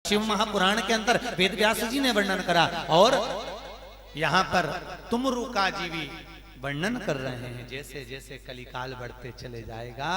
शिव महापुराण के अंदर वेद व्यास जी ने वर्णन करा और यहाँ पर तुमरु का जीवी वर्णन कर रहे हैं। जैसे जैसे कलिकाल बढ़ते चले जाएगा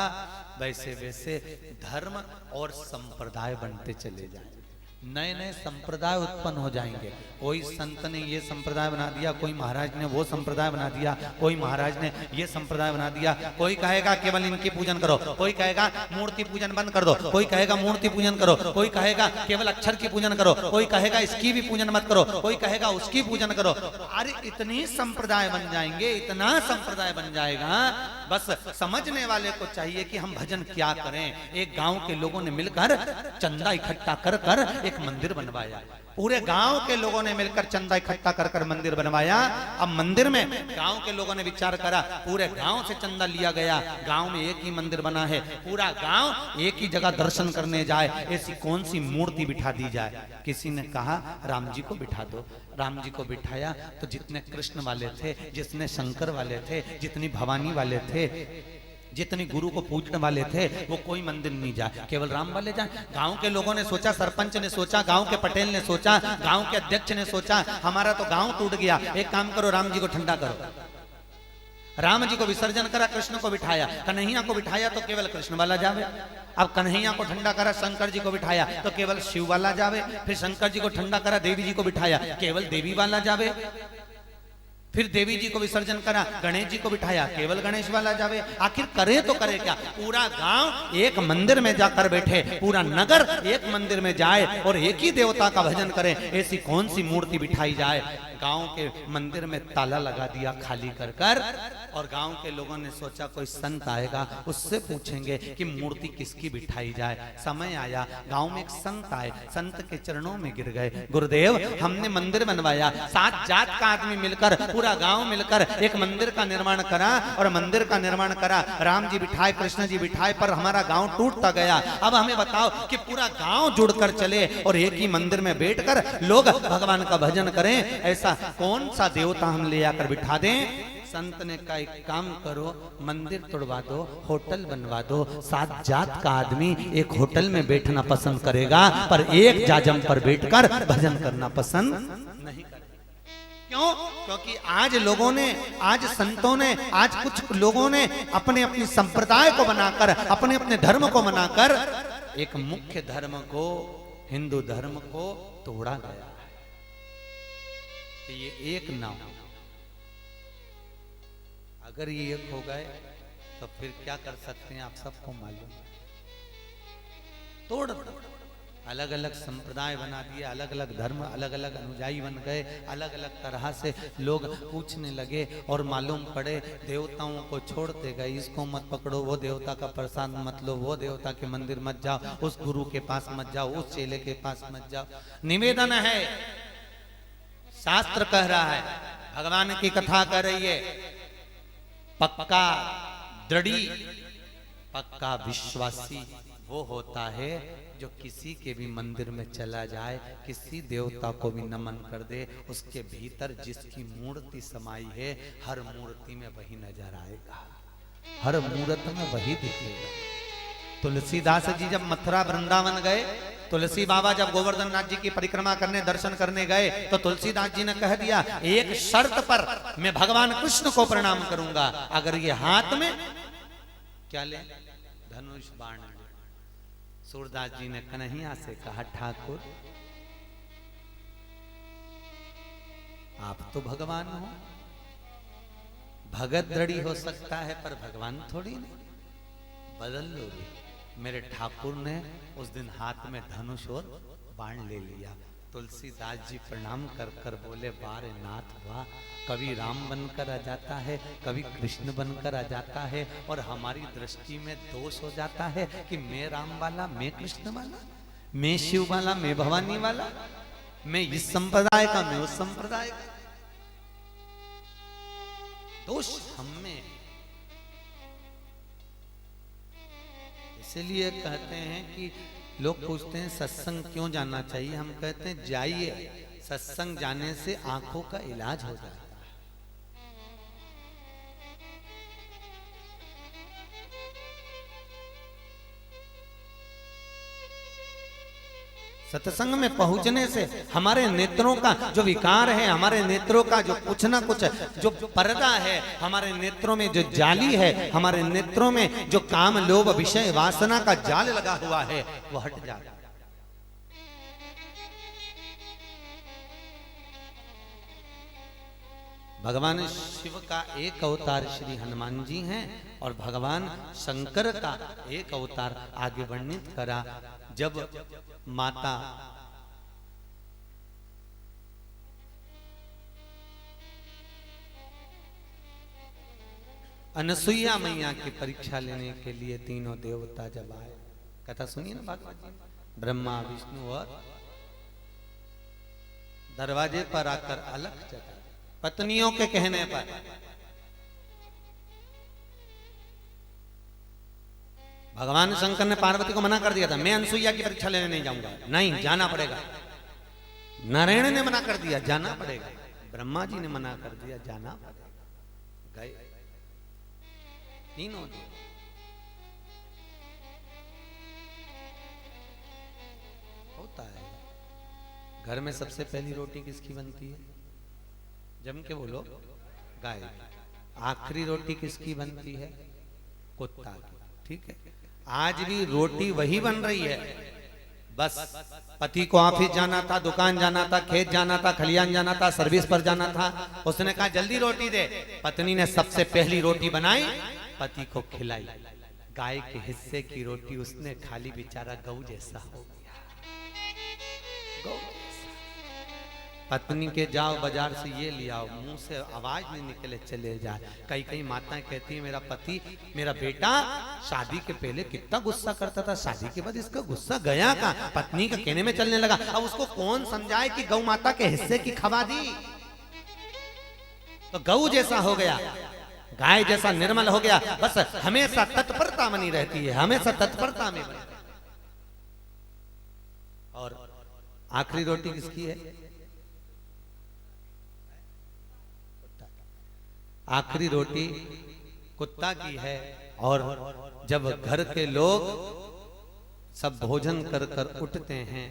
वैसे वैसे धर्म और संप्रदाय बनते चले जाएंगे, नए नए संप्रदाय उत्पन्न हो जाएंगे। कोई संत ने ये संप्रदाय बना दिया, कोई महाराज ने वो संप्रदाय बना दिया, कोई महाराज ने ये संप्रदाय बना दिया। कोई कहेगा केवल इनकी पूजन करो, कोई कहेगा मूर्ति पूजन बंद कर दो, कोई कहेगा मूर्ति पूजन करो, कोई कहेगा केवल अक्षर की पूजन करो, कोई कहेगा इसकी भी पूजन मत करो, कोई कहेगा उसकी पूजन करो। अरे इतनी संप्रदाय बन जाएंगे, इतना संप्रदाय बन जाएगा। बस समझने वाले को चाहिए कि हम भजन क्या करें। एक गांव के लोगों ने मिलकर चंदा इकट्ठा कर कर एक मंदिर बनवाया। पूरे गांव के लोगों ने मिलकर चंदा इकट्ठा कर कर मंदिर बनवाया। अब मंदिर में गांव के लोगों ने विचार करा, पूरे गांव से चंदा लिया गया, गांव में एक ही मंदिर बना है, पूरा गांव एक ही जगह दर्शन करने जाए, ऐसी कौन सी मूर्ति बिठा दी जाए। किसी ने कहा राम जी को बिठा दो। राम जी को बिठाया तो जितने कृष्ण वाले थे, जितने शंकर वाले थे, जितनी भवानी वाले थे, जितनी गुरु को पूजने वाले थे, वो कोई मंदिर नहीं जाए, केवल राम वाले जाए। गांव के लोगों ने सोचा, सरपंच ने सोचा, गांव के पटेल ने सोचा, गांव के अध्यक्ष ने सोचा, हमारा तो गांव टूट गया, एक काम करो राम जी को ठंडा करो। राम जी को विसर्जन करा, कृष्ण को बिठाया, कन्हैया को बिठाया तो केवल कृष्ण वाला जावे। अब कन्हैया को ठंडा करा, शंकर जी को बिठाया तो केवल शिव वाला जावे। फिर शंकर जी को ठंडा करा, देवी जी को बिठाया, केवल देवी वाला जावे। फिर देवी जी को विसर्जन करा, गणेश जी को बिठाया, केवल गणेश वाला जावे। आखिर करे तो करे क्या। पूरा गांव एक मंदिर में जाकर बैठे, पूरा नगर एक मंदिर में जाए और एक ही देवता का भजन करे, ऐसी कौन सी मूर्ति बिठाई जाए। गांव के मंदिर में ताला लगा दिया खाली कर कर, और गांव के लोगों ने सोचा कोई संत आएगा, उससे पूछेंगे कि मूर्ति किसकी बिठाई जाए। समय आया, गांव में एक संत आए, संत के चरणों में गिर गए, गुरुदेव हमने मंदिर बनवाया, 7 जात का आदमी मिलकर, पूरा गांव मिलकर एक मंदिर का निर्माण करा, और मंदिर का निर्माण करा, राम जी बिठाए, कृष्ण जी बिठाए, पर हमारा गांव टूटता गया। अब हमें बताओ कि पूरा गांव जुड़कर चले और एक ही मंदिर में बैठकर लोग भगवान का भजन करें, ऐसा कौन सा देवता हम ले आकर बिठा दें। संत ने कहा एक काम करो, मंदिर तोड़वा दो, होटल बनवा दो। 7 जात का आदमी एक होटल में बैठना पसंद करेगा, पर एक जाजम पर बैठकर भजन करना पसंद नहीं करेगा। क्यों? क्योंकि आज लोगों ने, आज संतों ने, आज कुछ लोगों ने अपने अपनी संप्रदाय को बनाकर, अपने अपने धर्म को बनाकर एक मुख्य धर्म को, हिंदू धर्म को तोड़ा गया। ये एक ना हो, अगर ये एक हो गए तो फिर क्या कर सकते हैं आप सबको मालूम। तोड़ अलग अलग संप्रदाय बना दिए, अलग अलग धर्म, अलग अलग अनुयायी बन गए, अलग अलग तरह से लोग पूछने लगे और मालूम पड़े देवताओं को छोड़ते गए। इसको मत पकड़ो, वो देवता का प्रसाद मत लो, वो देवता के मंदिर मत जाओ, उस गुरु के पास मत जाओ, उस चेले के पास मत जाओ। निवेदन है, शास्त्र कह रहा है, भगवान की कथा कह रही है, पक्का दृढ़ी, पक्का विश्वासी वो होता है जो किसी के भी मंदिर में चला जाए, किसी देवता को भी नमन कर दे, उसके भीतर जिसकी मूर्ति समाई है, हर मूर्ति में वही नजर आएगा, हर मूर्त में वही दिखेगा। तुलसीदास जी जब मथुरा वृंदावन गए, तुलसी बाबा जब गोवर्धन नाथ जी की परिक्रमा करने, दर्शन करने गए, तो तुलसीदास जी ने कह दिया एक शर्त पर मैं भगवान कृष्ण को प्रणाम करूंगा, अगर ये हाथ में क्या ले, धनुष बाण ले। सूरदास जी ने कन्हैया से कहा ठाकुर आप तो भगवान हो, भगत दृढ़ी हो सकता है पर भगवान थोड़ी नहीं, बदल लो रे। मेरे ठाकुर ने उस दिन हाथ में धनुष और बाण ले लिया। तुलसीदास जी प्रणाम कर कर बोले वाह नाथ वाह, कभी राम बनकर आ जाता है, कभी कृष्ण बनकर आ जाता है, और हमारी दृष्टि में दोष हो जाता है कि मैं राम वाला, मैं कृष्ण वाला, मैं शिव वाला, मैं भवानी वाला, मैं इस संप्रदाय का, मैं उस संप्रदाय का। दोष हम में। इसलिए कहते हैं कि लोग पूछते हैं सत्संग क्यों जाना चाहिए, हम कहते हैं जाइए, सत्संग जाने से आंखों का इलाज हो जाता है। सत्संग में पहुंचने से हमारे नेत्रों का जो विकार है, हमारे नेत्रों का जो कुछ ना कुछ जो पर्दा है, हमारे नेत्रों में जो जाली है, हमारे नेत्रों में जो काम लोभ विषय वासना का जाल लगा हुआ है, वो हट जाता है। भगवान शिव का एक अवतार श्री हनुमान जी हैं और भगवान शंकर का एक अवतार आगे वर्णित करा। जब माता अनसुईया मैया की परीक्षा लेने के लिए तीनों देवता जब आए, कथा सुनिए ना भागवत जी, ब्रह्मा विष्णु और दरवाजे पर आकर अलख जगा, पत्नियों के कहने पर भगवान शंकर ने पार्वती को मना कर दिया था, मैं अनसुईया की परीक्षा लेने नहीं जाऊंगा, नहीं जाना पड़ेगा। नारायण ने मना कर दिया, जाना पड़ेगा। ब्रह्मा जी ने मना कर दिया, जाना पड़ेगा। गए तीनों। होता है घर में सबसे पहली रोटी किसकी बनती है? जम के बोलो, गाय। आखिरी रोटी किसकी बनती है? कुत्ता की। ठीक है, आज भी रोटी वही बन रही है, बस पति को ऑफिस जाना था, दुकान जाना था, खेत जाना था, खलियान जाना था, सर्विस पर जाना था, उसने कहा जल्दी रोटी दे। पत्नी ने सबसे पहली रोटी बनाई, पति को खिलाई। गाय के हिस्से की रोटी उसने खाली, बेचारा गऊ जैसा हो गया। गऊ पत्नी के जाओ बाजार से ये ले आओ, मुंह से आवाज नहीं निकले चले जाए। कई कई माताएं कहती है, मेरा पति, मेरा बेटा शादी के पहले कितना गुस्सा करता था, शादी के बाद इसका गुस्सा गया कहां? पत्नी का कहने में चलने लगा। अब उसको कौन समझाए कि गौ माता के हिस्से की खवा दी, तो गऊ जैसा हो गया, गाय जैसा निर्मल हो गया। बस हमेशा तत्परता बनी रहती है, हमेशा तत्परता में बनी। और आखिरी रोटी किसकी है? आखिरी रोटी कुत्ता की है। और जब घर के लोग सब भोजन कर कर उठते हैं,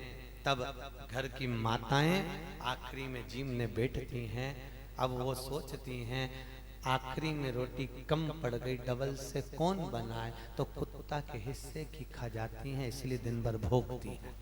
तब घर की माताएं आखिरी में जीमने बैठती हैं। अब वो सोचती हैं, आखिरी में रोटी कम पड़ गई, डबल से कौन बनाए? तो कुत्ता के हिस्से की खा जाती हैं, इसलिए दिन भर भोगती हैं।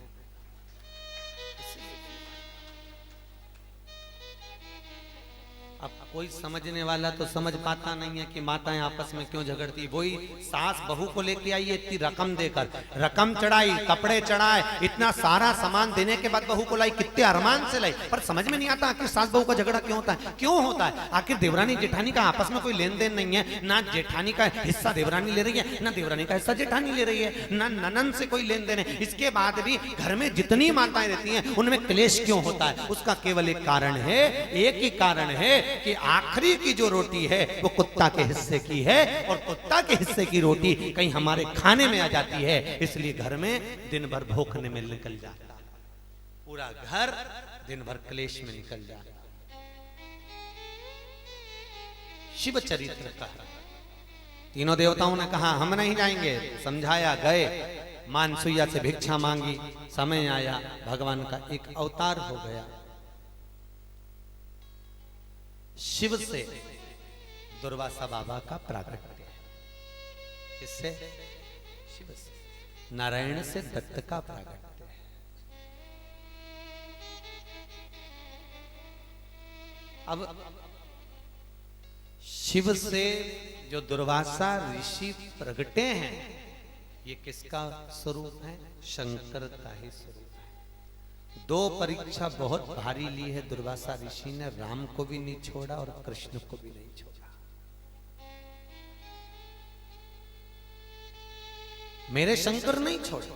अब कोई समझने वाला तो समझ पाता नहीं है कि माताएं आपस में क्यों झगड़ती। वही सास बहू को लेके आई है, इतनी रकम देकर, रकम चढ़ाई, कपड़े चढ़ाए, इतना सारा सामान देने के बाद बहू को लाई, कितने अरमान से लाई, पर समझ में नहीं आता आखिर सास बहू का झगड़ा क्यों होता है? क्यों होता है? आखिर देवरानी जेठानी का आपस में कोई लेन देन नहीं है, ना जेठानी का हिस्सा देवरानी ले रही है, ना देवरानी का हिस्सा जेठानी ले रही है, ना ननन से कोई लेन देन है। इसके बाद भी घर में जितनी माताएं रहती हैं उनमें क्लेश क्यों होता है? उसका केवल एक कारण है, एक ही कारण है कि आखिरी की जो रोटी है वो कुत्ता के हिस्से की है, और कुत्ता के हिस्से की रोटी कहीं हमारे खाने में आ जाती है, इसलिए घर में दिन भर भूखने में निकल जाता, पूरा घर दिन भर क्लेश में निकल जाता। शिव चरित्र का तीनों देवताओं ने कहा हम नहीं जाएंगे, समझाया, गए, मानसुईया से भिक्षा मांगी, समय आया, भगवान का एक अवतार हो गया। शिव से दुर्वासा बाबा का प्रागट्य है। किससे? शिव से। नारायण से दत्त का प्रागट्य है। अब शिव से जो दुर्वासा ऋषि प्रगटे हैं, ये किसका स्वरूप है? शंकर का ही स्वरूप है। दो परीक्षा बहुत भारी ली है दुर्वासा ऋषि ने, राम को भी नहीं छोड़ा और कृष्ण को भी नहीं छोड़ा। मेरे शंकर नहीं छोड़े।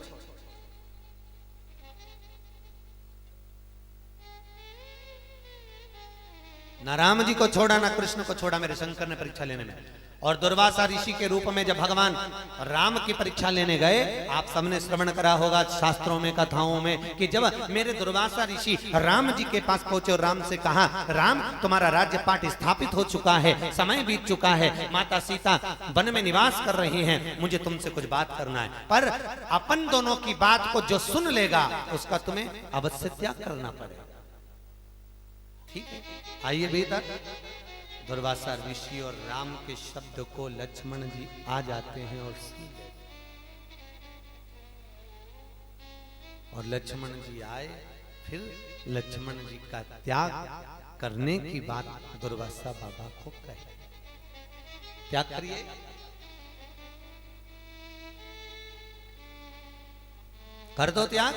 ना राम जी को छोड़ा, ना कृष्ण को छोड़ा, मेरे शंकर ने परीक्षा लेने में। और दुर्वासा ऋषि के रूप में जब भगवान राम की परीक्षा लेने गए, आप सबने श्रवण करा होगा शास्त्रों में, कथाओं में, कि जब मेरे दुर्वासा ऋषि राम जी के पास पहुंचे और राम से कहा, राम तुम्हारा राज्य पाठ स्थापित हो चुका है, समय बीत चुका है, माता सीता वन में निवास कर रही हैं, मुझे तुमसे कुछ बात करना है, पर अपन दोनों की बात को जो सुन लेगा उसका तुम्हें अवश्य त्याग करना पड़ेगा। ठीक है, आइए भीतर। दुर्वासा ऋषि और राम के शब्द को लक्ष्मण जी आ जाते हैं और सुन लेते। और लक्ष्मण जी आए, फिर लक्ष्मण जी का त्याग करने की बात दुर्वासा बाबा को कहे, त्याग करिए। कर दो त्याग,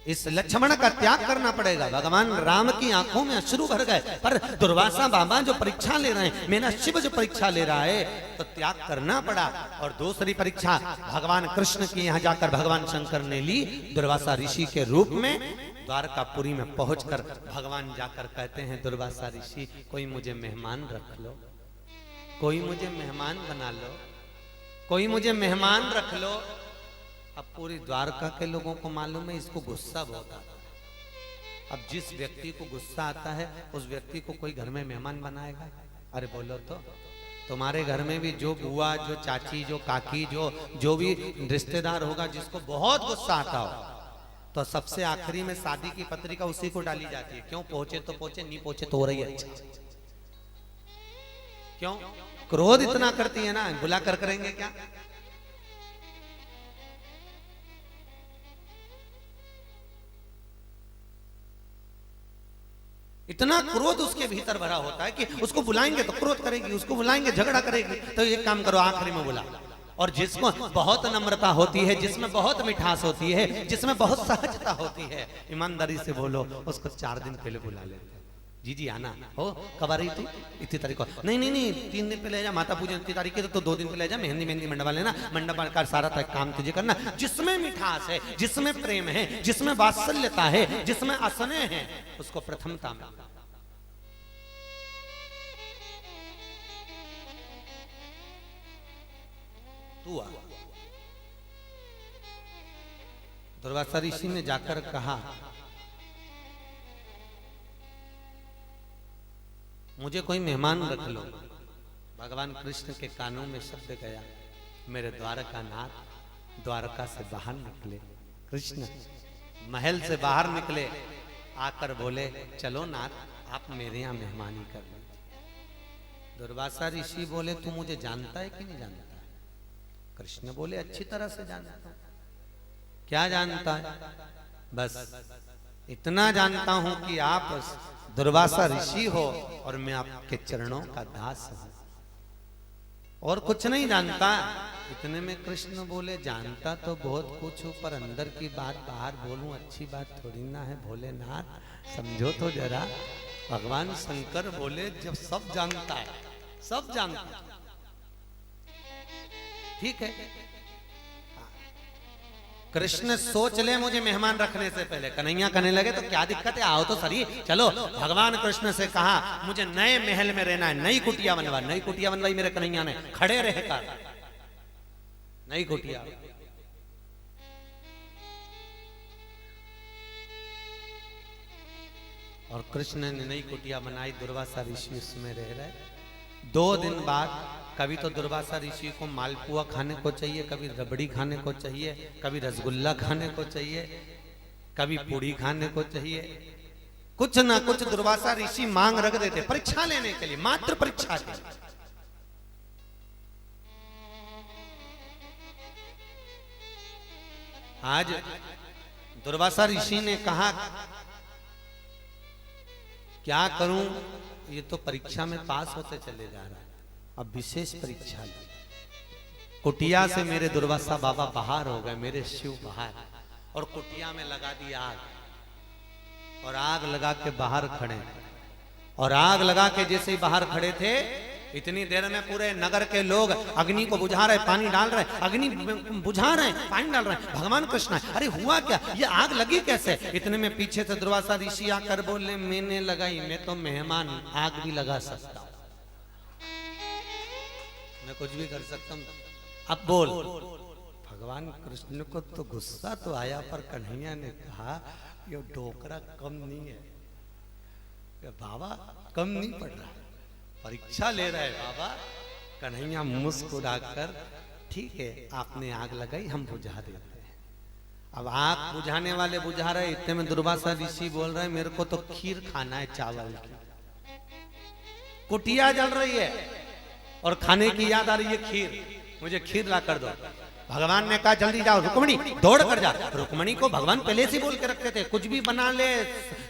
इस लक्ष्मण का त्याग करना पड़ेगा। भगवान राम की आंखों में अश्रु भर गए, पर दुर्वासा बाबा जो परीक्षा ले रहे हैं, मेरा शिव जो परीक्षा ले रहा है, तो त्याग करना पड़ा। और दूसरी परीक्षा भगवान कृष्ण की यहाँ जाकर भगवान शंकर ने ली, दुर्वासा ऋषि के रूप में। द्वारकापुरी में पहुंचकर भगवान जाकर कहते हैं, दुर्वासा ऋषि कोई मुझे मेहमान रख लो, कोई मुझे मेहमान बना लो, कोई मुझे मेहमान रख लो। अब पूरी द्वारका के लोगों को मालूम है इसको गुस्सा बहुत आता है। अब जिस व्यक्ति को गुस्सा आता है उस व्यक्ति को कोई घर में मेहमान बनाएगा? अरे बोलो तो, तुम्हारे घर में भी जो बुआ, जो चाची, जो काकी, जो भी रिश्तेदार होगा जिसको बहुत गुस्सा आता हो, तो सबसे आखिरी में शादी की पत्रिका उसी को डाली जाती है। क्यों? पहुंचे तो पहुंचे, नहीं पहुंचे तो हो रही है। क्यों? क्रोध इतना करती है ना, बुला कर करेंगे क्या? इतना क्रोध उसके भीतर भरा होता है कि उसको बुलाएंगे तो क्रोध करेगी, उसको बुलाएंगे झगड़ा करेगी। तो एक काम करो, आखिरी में बुला। और जिसको बहुत नम्रता होती है, जिसमें बहुत मिठास होती है, जिसमें बहुत सहजता होती है, ईमानदारी से बोलो, उसको 4 दिन पहले बुला लेते। जी जी आना हो, कब आ रही थी? इतनी तारीख को। नहीं नहीं नहीं, 3 दिन पहले जा, माता पूजन इतनी तारीख की, तो 2 दिन पहले जा, मेहंदी मंडवा लेना, मंडप का सारा काम तुझे करना। जिसमें मिठास है, जिसमें प्रेम है, जिसमें वात्सल्यता है, जिसमें असने हैं, उसको प्रथमता में। तू आ। दुर्वासा ऋषि ने जाकर कहा, मुझे कोई मेहमान रख लो। भगवान कृष्ण के कानों में शब्द गया, मेरे द्वारका नाथ द्वारका से बाहर निकले। कृष्ण महल से बाहर निकले, आकर बोले, चलो नाथ, आप मेरे यहाँ मेहमानी कर लीजिए। दुर्वासा ऋषि बोले, तू मुझे जानता है कि नहीं जानता है? कृष्ण बोले, अच्छी तरह से जानता हूं। क्या जानता है? बस इतना जानता हूं कि आप दुर्वासा ऋषि हो और मैं आपके चरणों का दास हूं, और कुछ नहीं जानता। इतने में कृष्ण बोले, जानता तो बहुत कुछ हूं, पर अंदर की बात बाहर बोलूं अच्छी बात थोड़ी ना है। भोलेनाथ समझो तो जरा। भगवान शंकर बोले, जब सब जानता है, सब जानता है, ठीक है। कृष्ण सोच ले मुझे मेहमान रखने से पहले। कन्हैया कहने लगे, तो क्या दिक्कत है, आओ तो सही। चलो, भगवान कृष्ण से कहा, मुझे नए महल में रहना है, नई कुटिया बनवा। नई कुटिया बनवाई मेरे कन्हैया ने, खड़े रहकर नई कुटिया। और कृष्ण ने नई कुटिया बनाई, दुर्वासा ऋषि उसमें रह रहे। 2 दिन बाद कभी तो दुर्वासा ऋषि को मालपुआ खाने को चाहिए, कभी रबड़ी खाने को चाहिए, कभी रसगुल्ला खाने को चाहिए, कभी पूड़ी खाने को चाहिए। कुछ ना कुछ दुर्वासा ऋषि मांग रख देते परीक्षा लेने के लिए, मात्र परीक्षा के लिए। आज दुर्वासा ऋषि ने कहा, क्या करूं, ये तो परीक्षा में पास होते चले जा रहा है, अब विशेष परीक्षा ली। कुटिया से मेरे दुर्वासा बाबा बाहर हो गए, मेरे शिव बाहर, और कुटिया में लगा दी आग, और आग लगा के बाहर खड़े। और आग लगा के जैसे ही बाहर खड़े थे, इतनी देर में पूरे नगर के लोग अग्नि को बुझा रहे, पानी डाल रहे, अग्नि बुझा रहे, पानी डाल रहे। भगवान कृष्ण, अरे हुआ क्या, ये आग लगी कैसे? इतने में पीछे से दुर्वासा ऋषि आकर बोले, मैंने लगाई, मैं तो मेहमान आग भी लगा सकता हूं। मैं कुछ भी कर सकता हूँ, अब बोल। भगवान कृष्ण को तो गुस्सा तो आया, पर कन्हैया ने कहा ये डोकरा कम नहीं है, ये बाबा कम नहीं पड़ रहा, परीक्षा ले रहा है बाबा। कन्हैया मुस्कुराकर, ठीक है आपने आग लगाई, हम बुझा देते हैं। अब आग बुझाने वाले बुझा रहे, इतने में दुर्वासा ऋषि बोल रहे मेरे को तो खीर खाना है चावल की। कुटिया जल रही है और खाने की याद आ रही है खीर, मुझे खीर ला कर दो। भगवान ने कहा जल्दी जाओ रुक्मणी, दौड़ कर जा। रुक्मणी को भगवान पहले से बोल के रखते थे कुछ भी बना ले,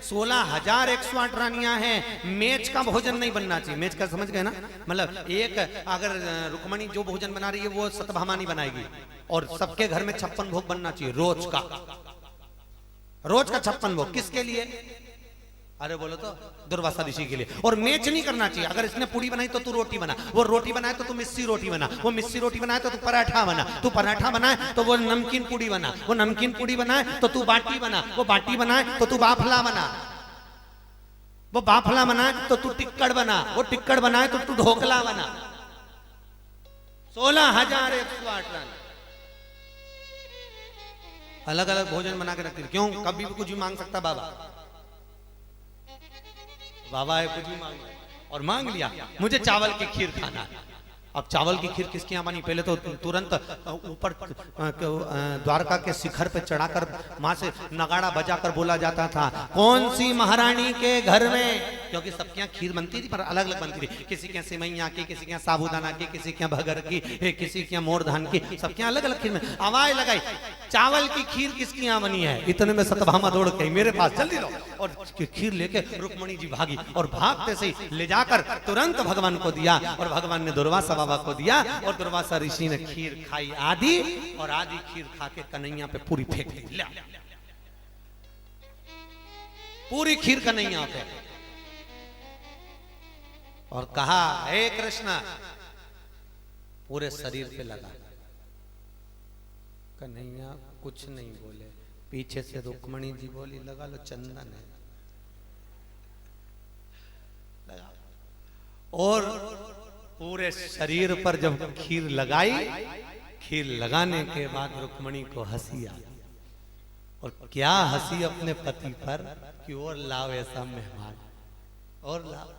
16,108 रानियां हैं, मेज का भोजन नहीं बनना चाहिए। मेज का समझ गए ना, मतलब एक अगर रुक्मणी जो भोजन बना रही है वो सतभामा नहीं बनाएगी, और सबके घर में 56 भोग बनना चाहिए रोज का, रोज का 56 भोग। किसके लिए? अरे बोलो तो दुर्वासा ऋषि के लिए। और मैच नहीं करना चाहिए, अगर इसने पूरी बनाई तो तू रोटी बना, वो रोटी बनाए तो तू मिस्सी रोटी बना, वो मिस्सी रोटी बनाए तो तू पराठा बना, तू पराठा बनाए तो वो नमकीन पूड़ी बना, वो नमकीन पूड़ी बनाए तो तू बाटी बना, वो बाटी बनाए तो तू बाफला बना, वो बाफला बनाए तो तू टिक्कड़ बना, वो टिक्कड़ बनाए तो तू ढोकला बना। 16,108 रन अलग अलग भोजन बना के रखती। क्यों? कभी भी कुछ भी मांग सकता बाबा, बाबा है कुछ भी मांग लिया। और मांग लिया मुझे चावल की खीर खाना है। अब चावल की खीर किसके यहाँ बनी? पहले तो तुरंत ऊपर द्वारका के शिखर पे चढ़ाकर वहां से नगाड़ा बजाकर बोला जाता था कौन सी महारानी के घर में, क्योंकि सबके यहाँ खीर बनती थी पर अलग अलग बनती थी, किसी के यहाँ सिमैया की, किसी के यहाँ साबूदाना की, किसी के यहाँ भगर की, किसी के यहाँ मोर धान की, सबके यहाँ अलग अलग खीर में। आवाज लगाई चावल की खीर किसके यहाँ बनी है? इतने में सतभामा दौड़ गई मेरे पास, जल्दी लो। और खीर लेके रुक्मणी जी भागी और भागते से ले जाकर तुरंत भगवान को दिया, और भगवान ने दुर्वासा बाबा को दिया, और दुर्वासा ऋषि ने खीर खाई आधी, और आधी खीर खा के कन्हैया पे पूरी फेंक दी, पूरी खीर कन्हैया पे, और कहा हे कृष्ण, पूरे शरीर पे लगा। कन्हैया कुछ नहीं बोले, पीछे से रुक्मणी जी बोली लगा लो चंदन है, लगा। और पूरे शरीर पर जब खीर लगाई, खीर लगाने के बाद रुक्मणी को हंसी आई, और क्या हंसी अपने पति पर कि और लाओ ऐसा मेहमान, और लाओ।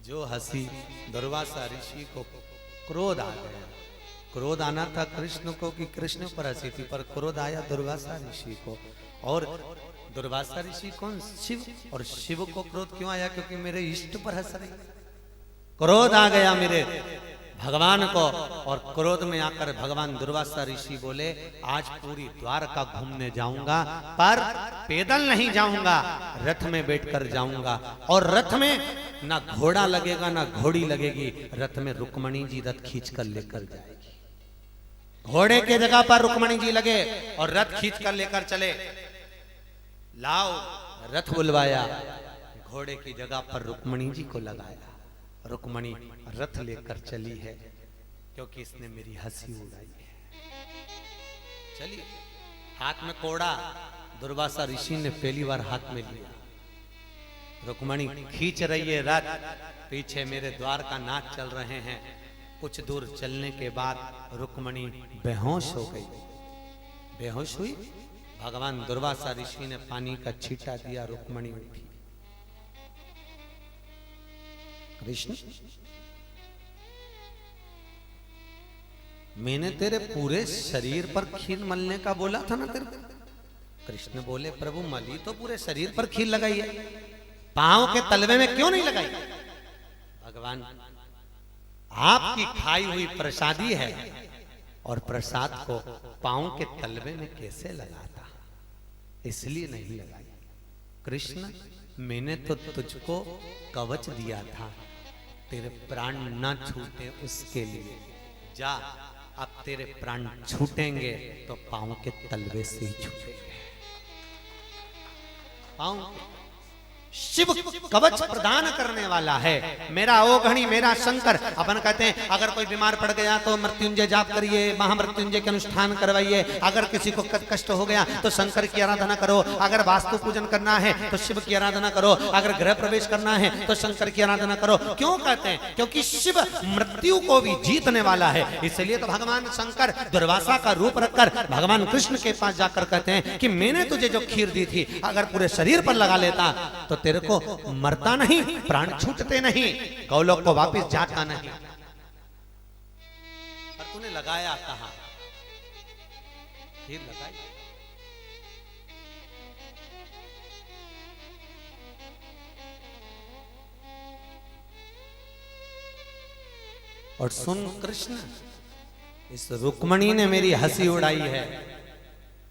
जो हंसी दुर्वासा ऋषि को क्रोध आ गया। क्रोध आना था कृष्ण को कि कृष्ण पर हंसी थी, पर क्रोध आया दुर्वासा ऋषि को। और दुर्वासा ऋषि कौन? शिव। और शिव को क्रोध क्यों आया? क्योंकि मेरे इष्ट पर हंस रही, क्रोध आ गया मेरे भगवान को। और क्रोध में आकर भगवान दुर्वासा ऋषि बोले आज पूरी द्वारका घूमने जाऊंगा, पर पैदल नहीं जाऊंगा, रथ में बैठकर जाऊंगा। और रथ में ना घोड़ा लगेगा ना घोड़ी लगेगी, रथ में रुक्मणी जी रथ खींचकर लेकर जाएगी। घोड़े के जगह पर रुक्मणी जी लगे और रथ खींचकर लेकर चले। लाओ रथ बुलवाया, घोड़े की जगह पर रुक्मणी जी को लगाया। रुक्मणी रथ लेकर चली है क्योंकि इसने मेरी हंसी उड़ाई है। चलिए, हाथ में कोड़ा दुर्वासा ऋषि ने पहली बार हाथ में लिया। रुक्मणी खींच रही है रथ, पीछे मेरे द्वार का नाच चल रहे हैं। कुछ दूर चलने के बाद रुक्मणी बेहोश हो गई। बेहोश हुई, भगवान दुर्वासा ऋषि ने पानी का छींटा दिया, रुक्मणी उठी। कृष्ण, मैंने तेरे पूरे शरीर पर खीर मलने का बोला था ना तेरे को? कृष्ण बोले प्रभु मली तो पूरे शरीर पर खीर लगाई है, पांव के तलवे में क्यों नहीं लगाई? भगवान, आपकी खाई हुई प्रसादी है और प्रसाद को पांव के तलवे में कैसे लगाता, इसलिए नहीं लगाई। कृष्ण, मैंने तो तुझको कवच दिया था, तेरे प्राण न छूटे उसके लिए। जा, अब तेरे प्राण छूटेंगे तो पांव के तलवे से ही छूटेंगे। पांव शिव कवच प्रदान करने वाला है, मेरा ओघणी मेरा शंकर। अपन कहते हैं अगर कोई बीमार पड़ गया तो मृत्युंजय जाप करिए, महामृत्युंजय के अनुष्ठान करवाइए। अगर किसी को कष्ट हो गया तो शंकर की आराधना करो। अगर वास्तु पूजन करना है तो शिव की आराधना करो। अगर गृह प्रवेश करना है तो शंकर की आराधना करो। क्यों कहते हैं? क्योंकि शिव मृत्यु को भी जीतने वाला है। इसलिए तो भगवान शंकर दुर्वासा का रूप रखकर भगवान कृष्ण के पास जाकर कहते हैं कि मैंने तुझे जो खीर दी थी अगर पूरे शरीर पर लगा लेता तो तेरे को मरता नहीं, प्राण छूटते नहीं, गौलोक को वापस जाता नहीं। पर तूने लगाया कहां? खीर लगाई। और सुन कृष्ण, इस रुक्मणी ने मेरी हंसी उड़ाई है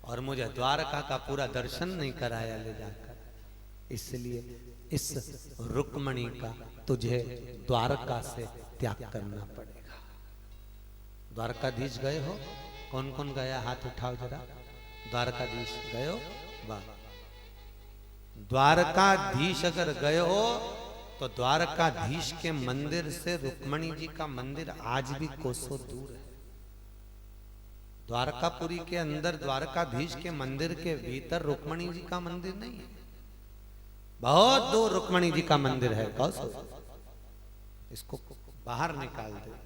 और मुझे द्वारका का पूरा दर्शन नहीं कराया ले जाकर। इसलिए इस रुक्मणी का तुझे द्वारका से त्याग करना पड़ेगा। द्वारकाधीश गए हो? कौन कौन गया? हाथ उठाओ जरा। द्वारकाधीश गए हो? वाह। द्वारकाधीश अगर गए हो तो द्वारकाधीश के मंदिर से रुक्मणी जी का मंदिर आज भी कोसों दूर है। द्वारकापुरी के अंदर द्वारकाधीश के मंदिर के भीतर रुक्मणी जी का मंदिर नहीं है, बहुत दूर रुक्मणी जी का मंदिर है। कौसो इसको बाहर निकाल दे।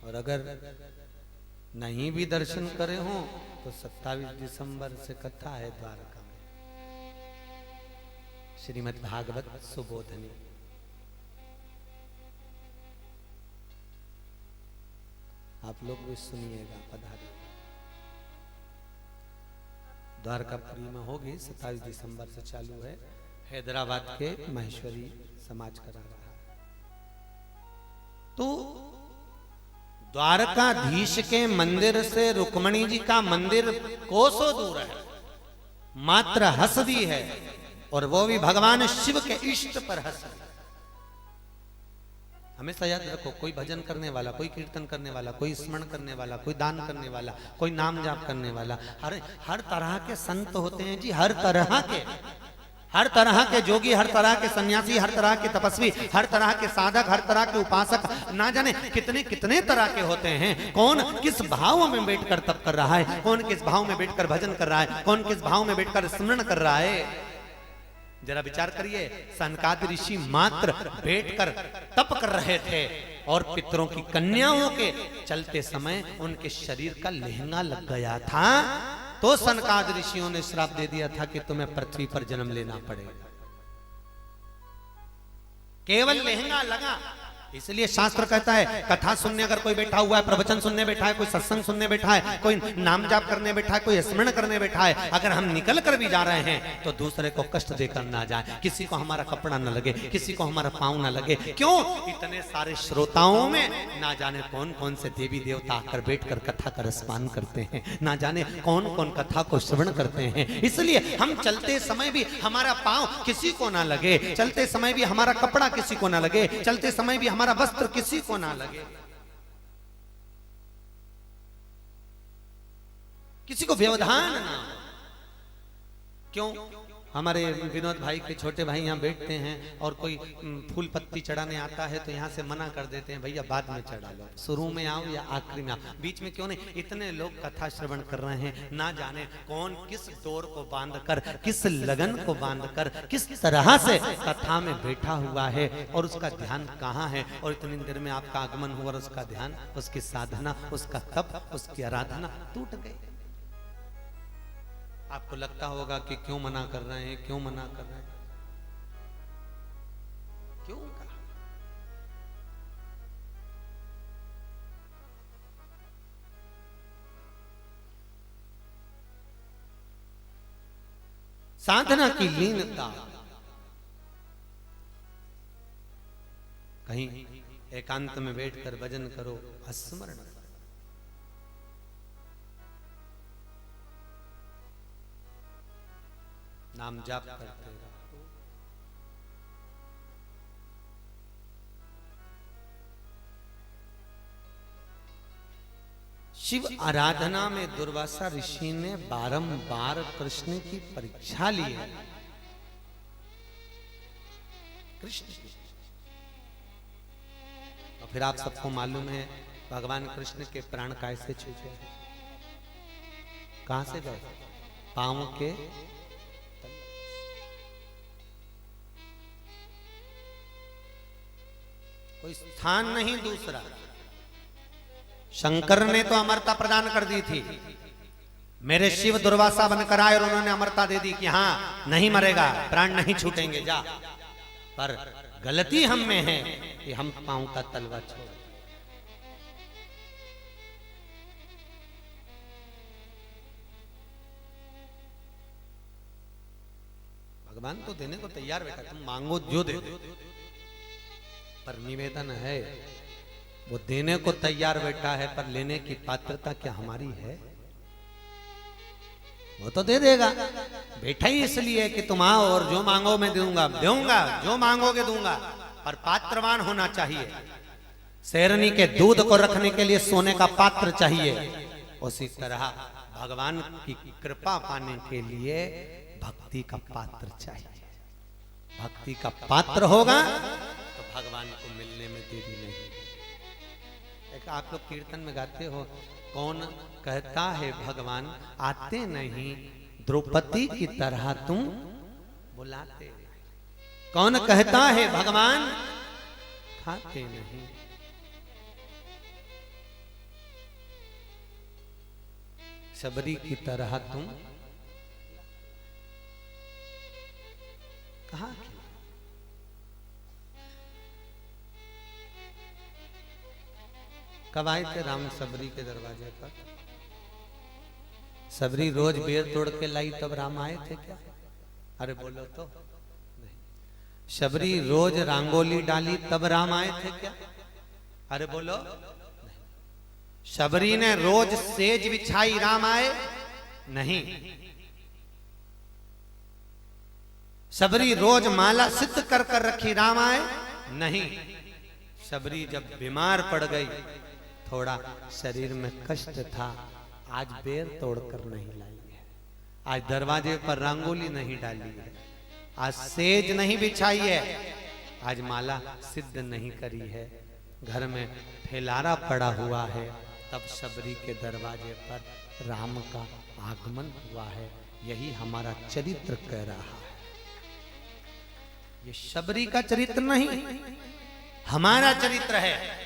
और अगर नहीं भी दर्शन करे हो तो 27 दिसंबर से कथा है द्वारका में, श्रीमद् भागवत सुबोधनी। आप लोग भी सुनिएगा, पधारिए। द्वारकापुरी में होगी, 27 दिसंबर से चालू है। हैदराबाद के महेश्वरी समाज करा रहा है। तो द्वारकाधीश के मंदिर से रुक्मणी जी का मंदिर कोसों दूर है, मात्र हसदी है, और वो भी भगवान शिव के इष्ट पर हसदी। हमेशा याद रखो, कोई भजन करने वाला, कोई कीर्तन करने वाला, कोई स्मरण करने वाला, कोई दान करने वाला, कोई नाम जाप करने वाला, हर तरह के संत होते हैं जी, हर तरह के जोगी, हर तरह के सन्यासी, हर तरह के तपस्वी, हर तरह के साधक, हर तरह के उपासक, ना जाने कितने कितने तरह के होते हैं। कौन किस भाव में बैठकर तप कर रहा है, कौन किस भाव में बैठकर भजन कर रहा है, कौन किस भाव में बैठकर स्मरण कर रहा है। जरा विचार करिए, सनकादि ऋषि मात्र बैठकर तप कर रहे थे और पितरों की कन्याओं के चलते समय उनके शरीर का लहंगा लग गया था, तो सनकादि ऋषियों ने श्राप दे दिया था कि तुम्हें पृथ्वी पर जन्म लेना पड़ेगा। केवल लहंगा लगा। इसलिए शास्त्र कहता है, कथा सुनने अगर कोई बैठा हुआ है, प्रवचन सुनने बैठा है, कोई सत्संग सुनने बैठा है, कोई नाम जाप करने बैठा है, कोई स्मरण करने बैठा है, अगर हम निकल कर भी जा रहे हैं तो दूसरे को कष्ट देकर ना जाए, किसी को हमारा कपड़ा न लगे, किसी को हमारा पाँव न लगे। क्यों? इतने सारे श्रोताओं में ना जाने कौन कौन से देवी देवता आकर बैठकर कथा का रसपान करते हैं, ना जाने कौन कौन कथा को श्रवण करते हैं। इसलिए हम चलते समय भी हमारा पाँव किसी को ना लगे, चलते समय भी हमारा कपड़ा किसी को ना लगे, चलते समय भी हमारा वस्त्र किसी को ना लगे, किसी को व्यवधान ना। क्यों? हमारे विनोद भाई के छोटे भाई यहाँ बैठते हैं और कोई फूल पत्ती चढ़ाने आता है तो यहाँ से मना कर देते हैं, भैया बाद में चढ़ा लो, शुरू में आओ या आखिरी में आओ, बीच में क्यों नहीं। इतने लोग कथा श्रवण कर रहे हैं, ना जाने कौन किस डोर को बांधकर, किस लगन को बांधकर, किस तरह से कथा में बैठा हुआ है और उसका ध्यान कहाँ है। और इतनी देर में आपका आगमन हुआ और उसका ध्यान, उसकी साधना, उसका तप, उसकी आराधना टूट गई। आपको लगता होगा कि क्यों मना कर रहे हैं, क्यों मना कर रहे हैं, क्यों कहा? साधना की लीनता। कहीं एकांत में बैठकर भजन करो, स्मरण करो, नाम जाप करते रहो। शिव आराधना में दुर्वासा ऋषि ने बारंबार कृष्ण की परीक्षा ली है। कृष्ण की। और फिर आप सबको मालूम है भगवान कृष्ण के प्राण कैसे छूटे, कहां से गए? पांव के कोई स्थान नहीं दूसरा। शंकर ने तो अमरता प्रदान कर दी थी, मेरे शिव दुर्वासा बनकर आए और उन्होंने अमरता दे दी कि हां नहीं मरेगा, प्राण नहीं छूटेंगे, जा। पर गलती हम में है कि हम पांव का तलवा छोड़। भगवान तो देने को तैयार बैठा, तुम मांगो जो दे दो, पर निवेदन है वो देने को तैयार बैठा है, पर लेने की पात्रता क्या हमारी है? वो तो दे देगा, बैठा ही इसलिए कि तुम आओ और जो मांगो मैं दूंगा, दूंगा जो मांगोगे दूंगा, पर पात्रवान होना चाहिए। शेरनी के दूध को रखने के लिए सोने का पात्र चाहिए, उसी तरह भगवान की कृपा पाने के लिए भक्ति का पात्र चाहिए। भक्ति का पात्र होगा तो भगवान को मिलने में देरी नहीं। एक आप लोग कीर्तन में गाते हो, कौन कहता है भगवान आते नहीं, द्रौपदी की तरह तुम बुलाते। कौन कहता है भगवान खाते नहीं। शबरी की तरह तुम कहा? कब आए थे राम शबरी के दरवाजे पर? शबरी रोज बेर तोड़ के लाई तब राम आए थे क्या? अरे बोलो तो नहीं। शबरी रोज रंगोली डाली तब राम आए थे क्या? अरे बोलो नहीं। शबरी ने रोज सेज बिछाई राम आए नहीं। शबरी रोज माला सिद्ध कर कर रखी राम आए नहीं। शबरी जब बीमार पड़ गई, थोड़ा शरीर में कष्ट था, आज बेर तोड़कर नहीं लाई है, आज दरवाजे पर रंगोली नहीं डाली है, आज सेज नहीं बिछाई है, आज माला सिद्ध नहीं करी है, घर में फैलारा पड़ा हुआ है, तब शबरी के दरवाजे पर राम का आगमन हुआ है। यही हमारा चरित्र कह रहा है। ये शबरी का चरित्र नहीं, हमारा चरित्र है।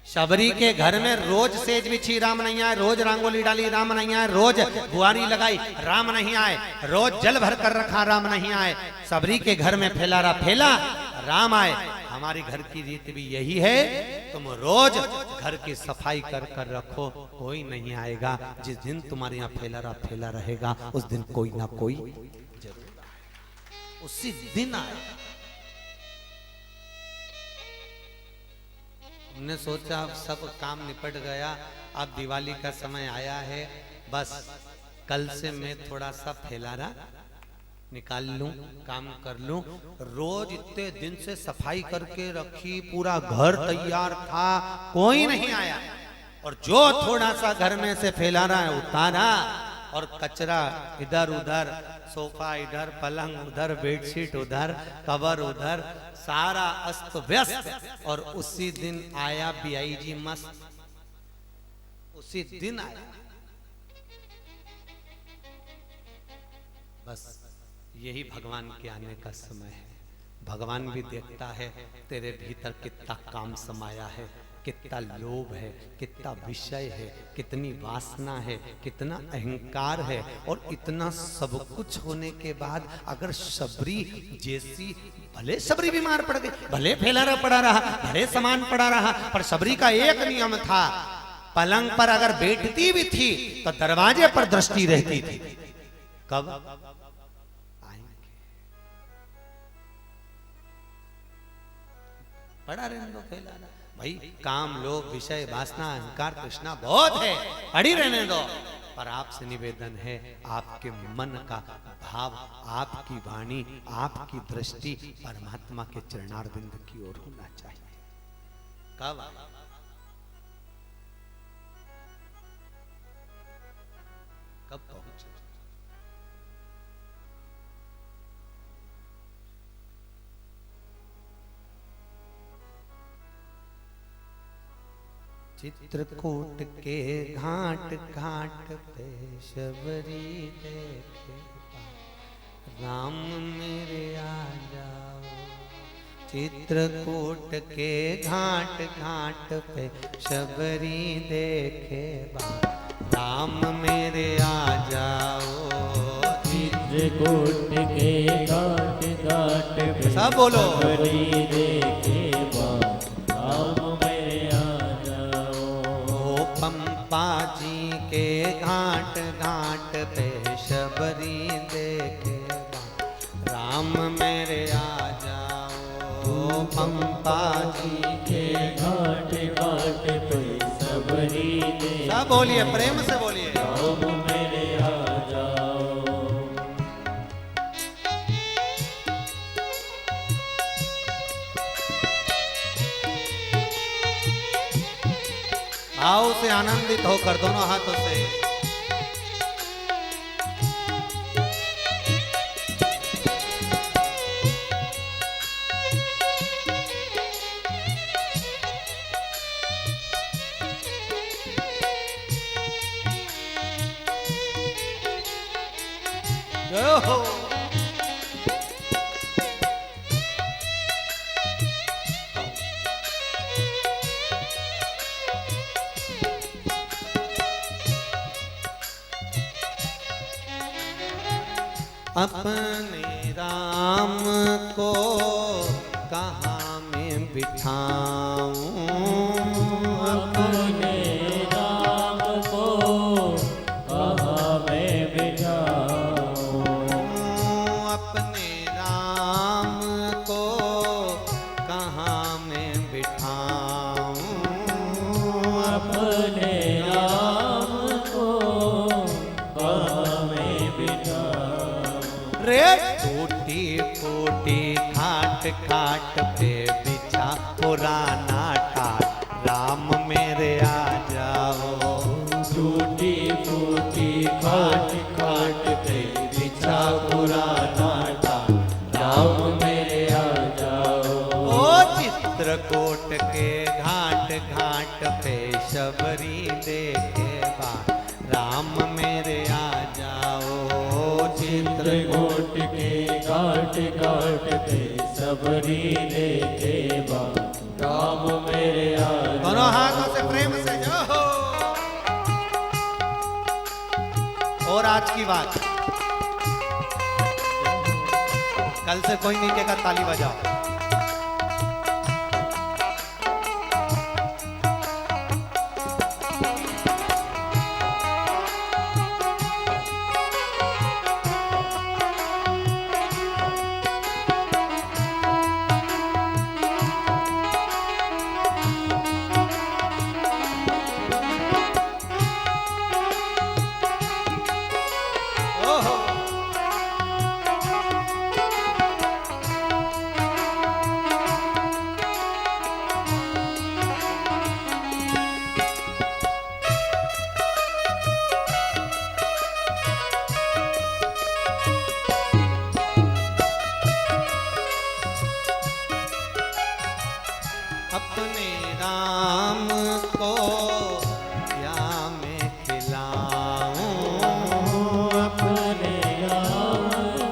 शबरी के घर में रोज सेज बिछी राम नहीं आए, रोज रंगोली डाली राम नहीं आए, रोज बुआरी लगाई राम नहीं आए, रोज जल भर कर रखा राम नहीं आए। शबरी के घर में फैलारा फैला राम आए। हमारी घर की रीत भी यही है, तुम रोज घर की सफाई कर कर रखो, कोई नहीं आएगा। जिस दिन तुम्हारे यहाँ फैलारा फैला रहेगा उस दिन कोई ना कोई जरूर, उसी दिन आएगा। हमने सोचा अब सब काम निपट गया, अब दिवाली का समय आया है, बस कल से मैं थोड़ा सा फैलारा निकाल लूं, काम कर लूं। रोज इतने दिन से सफाई करके रखी, पूरा घर तैयार था, कोई नहीं आया, और जो थोड़ा सा घर में से फैलारा है उतारा, और कचरा इधर उधर, सोफा इधर, पलंग उधर, बेडशीट उधर, कवर उधर, सारा अस्त व्यस्त। और उसी दिन आया बीआईजी मस्त, उसी दिन आया। बस यही भगवान के आने का समय है। भगवान भी देखता है तेरे भीतर कितना काम समाया है, कितना लोभ है, कितना विषय है, कितनी वासना है, कितना अहंकार है। और इतना सब कुछ होने के बाद अगर शबरी जैसी, भले शबरी बीमार पड़ गई, भले फैलारा पड़ा रहा, भले सामान पड़ा रहा, पर शबरी का एक नियम था, पलंग पर अगर बैठती भी थी तो दरवाजे पर दृष्टि रहती थी। कब आएंगे? पड़ा रहने दो फैलारा। भाई काम, लोभ, विषय, वासना, अहंकार, तृष्णा बहुत है, पड़ी रहने दो। पर आपसे निवेदन है, आपके मन का भाव, आपकी वाणी, आपकी दृष्टि परमात्मा के चरणारविंद की ओर होना चाहिए। कब? कब पहुंचे। चित्रकूट के घाट घाट पे शबरी देखे राम मेरे आ जाओ। चित्रकूट के घाट घाट पे शबरी देखे राम मेरे आ जाओ। चित्रकूट के घाट घाट पे सब बोलो शबरी देखे राम मेरे आ जाओ। पंपा जी के घाट घाट पे शबरी देखे राम मेरे आ जाओ। पंपा जी के घाट घाट पे शबरी देखे सब बोलिए, प्रेम से बोलिए। राम मेरे आ जाओ। भाव से आनंदित होकर दोनों हाथों से जय हो। अपने राम को कहाँ मैं बिठाऊं। अपने राम को कहाँ मैं बिठाऊं। अपने राम को कहाँ मैं बिठाऊं। अपने राम को कहाँ मैं बिठाऊं। रे टूटी फूटी खाट खाट पे बिछा पुराना टाट राम मेरे आ जाओ। टूटी फूटी खाट खाट पे बिछा पुराना टाट राम मेरे आ जाओ। ओ चित्रकूट के घाट घाट पे शबरी देखे राम मेरे आ जाओ। चित्रकूट के घाट घाट पे शबरी देखे राम मेरे आ जाओ। दोनों हाथों से प्रेम से जो हो। और आज की बात, कल से कोई नहीं कहेगा ताली बजाओ। ओहो। अपने राम को क्या मैं खिलाऊं। अपने राम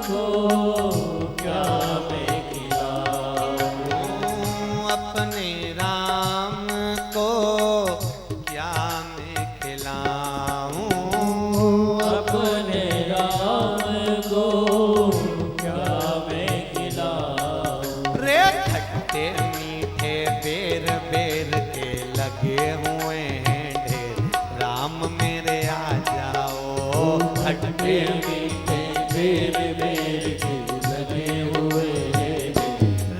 को क्या मैं खिलाऊं। अपने राम को क्या मैं खिलाऊं। अपने राम को क्या मैं खिलाऊं। रे खट्टे मीठे बेर बेर के लगे हुए हैं ढेर राम मेरे आ जाओ। खट्टे मीठे बेर बेर के लगे हुए हैं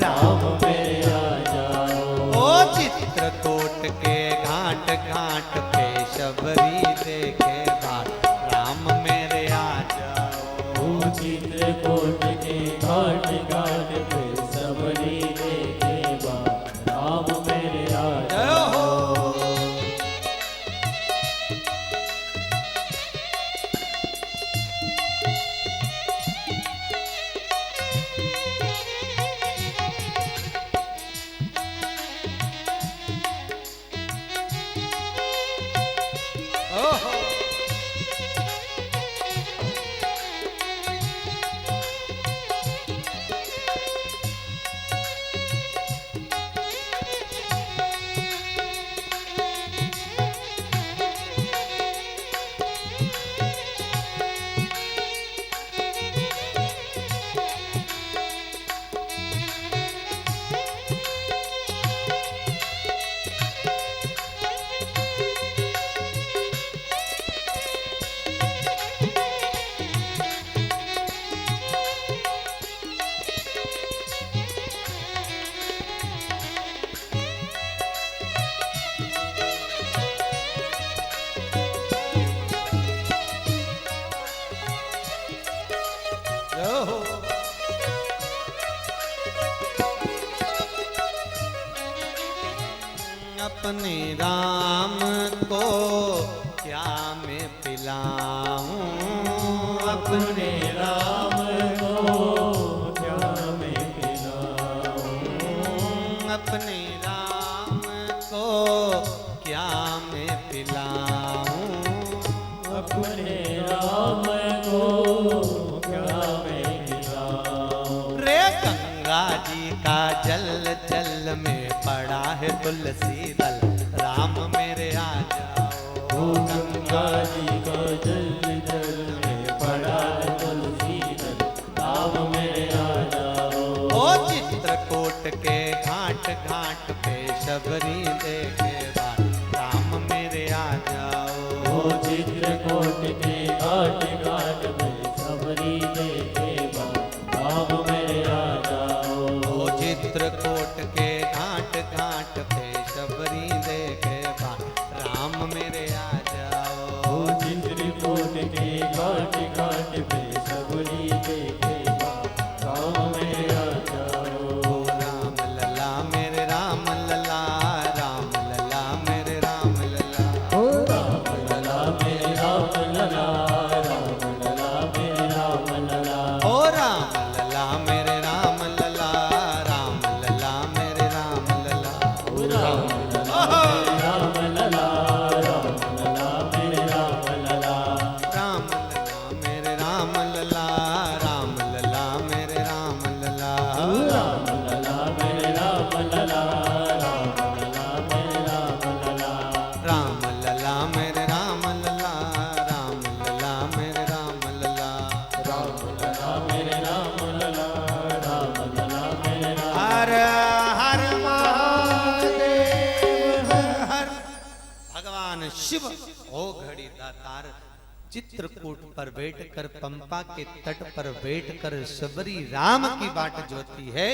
राम मेरे आ जाओ। ओ चित्रकूट के घाट घाट पे शबरी देखे बाट राम मेरे आ जाओ। चित्रकूट के घाट घाट पे शबरी देखे राम मेरे आ जय हो। अपने राम को क्या मैं पिलाऊं, अपने राम को क्या मैं पिलाऊं, अपने राम को क्या मैं पिलाऊं, अपने राम को क्या मैं पिलाऊं। रे गंगा जी का जल जल में पड़ा है तुलसी दल, राम मेरे आ जाओ। ओ गंगा जी का जल जल में पड़ा है तुलसी दल, राम मेरे आ जाओ। ओ चित्रकूट के घाट घाट पे शबरी देखे बार, राम मेरे आ जाओ। ओ चित्रकूट के घाट घाट में सबरी देखे बार, राम मेरे आ जाओ। ओ चित्रकूट के घाट घाट पे शबरी देखे बार, राम मेरे आ जाओ। ओ चित्रकूट के घाट घाट पे सबरी देखे बार, राम मेरे आ जाओ। ओ राम लला मेरे राम लला, राम लला मेरे राम लला। ओ राम लला मेरे राम लला, राम लला मेरे राम लला। ओ राम लला मेरे राम लला, राम लला मेरे राम लला। ओ राम लला मेरे राम लला, राम लला मेरे राम लला। राम लला मेरे राम लला, राम लला मेरे राम लला। ओ राम लला मेरे राम लला, राम लला मेरे राम लला। राम लला मेरे राम लला, राम लला मेरे राम लला। राम लला मेरे राम लला, राम लला मेरे राम। हर हर महादेव हर। भगवान शिव ओ घड़ी दातार चित्रकूट पर बैठकर, पंपा के तट पर बैठकर शबरी राम की बाट जोती है।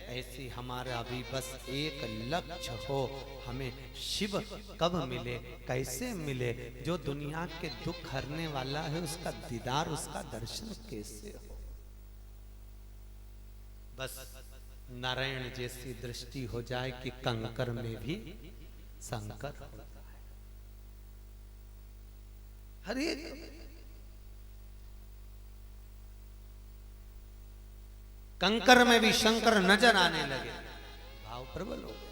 ऐसी हमारा भी बस एक लक्ष्य हो, हमें शिव कब मिले, कैसे मिले, जो दुनिया के दुख हरने वाला है उसका दीदार, उसका दर्शन कैसे हो। बस नारायण जैसी दृष्टि हो जाए कि कंकर में भी शंकर होता है। हर एक कंकर में भी शंकर नजर आने लगे, भाव प्रबल हो गए।